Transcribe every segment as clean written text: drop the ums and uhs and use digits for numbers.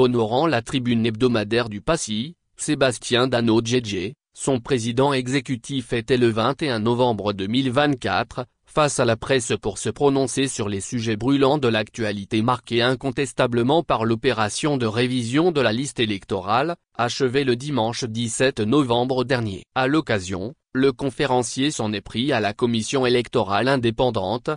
Honorant la tribune hebdomadaire du Passy, Sébastien Dano-Djedje, son président exécutif, était le 21 novembre 2024, face à la presse pour se prononcer sur les sujets brûlants de l'actualité marqués incontestablement par l'opération de révision de la liste électorale, achevée le dimanche 17 novembre dernier. À l'occasion, le conférencier s'en est pris à la commission électorale indépendante,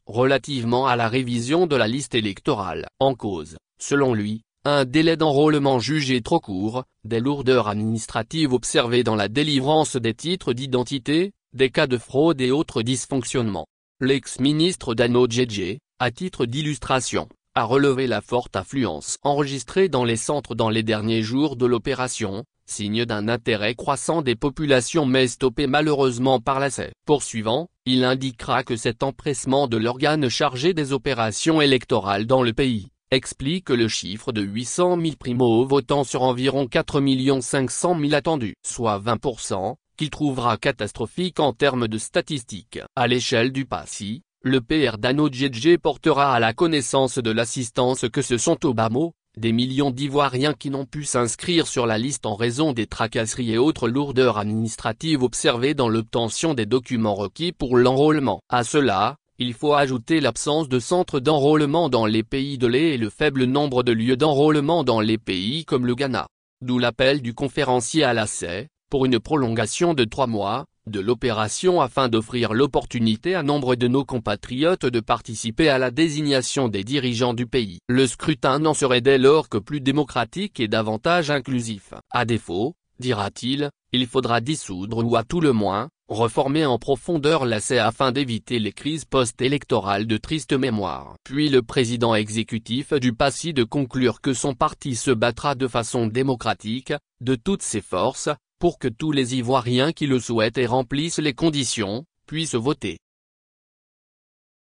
relativement à la révision de la liste électorale. En cause, selon lui, un délai d'enrôlement jugé trop court, des lourdeurs administratives observées dans la délivrance des titres d'identité, des cas de fraude et autres dysfonctionnements. L'ex-ministre Dano-Djedje, à titre d'illustration, a relevé la forte affluence enregistrée dans les centres dans les derniers jours de l'opération, signe d'un intérêt croissant des populations mais stoppé malheureusement par la CEI. Poursuivant, il indiquera que cet empressement de l'organe chargé des opérations électorales dans le pays explique le chiffre de 800 000 primo-votants sur environ 4 500 000 attendus, soit 20%, qu'il trouvera catastrophique en termes de statistiques. À l'échelle du Passy, le PR Dano-Djedje portera à la connaissance de l'assistance que ce sont au bas mot, des millions d'Ivoiriens qui n'ont pu s'inscrire sur la liste en raison des tracasseries et autres lourdeurs administratives observées dans l'obtention des documents requis pour l'enrôlement. À cela, il faut ajouter l'absence de centres d'enrôlement dans les pays de lait et le faible nombre de lieux d'enrôlement dans les pays comme le Ghana. D'où l'appel du conférencier à la CEI, pour une prolongation de 3 mois, de l'opération afin d'offrir l'opportunité à nombre de nos compatriotes de participer à la désignation des dirigeants du pays. Le scrutin n'en serait dès lors que plus démocratique et davantage inclusif. À défaut, dira-t-il, il faudra dissoudre ou à tout le moins, reformer en profondeur la CEI afin d'éviter les crises post-électorales de triste mémoire. Puis le président exécutif du Passy de conclure que son parti se battra de façon démocratique, de toutes ses forces, pour que tous les Ivoiriens qui le souhaitent et remplissent les conditions, puissent voter.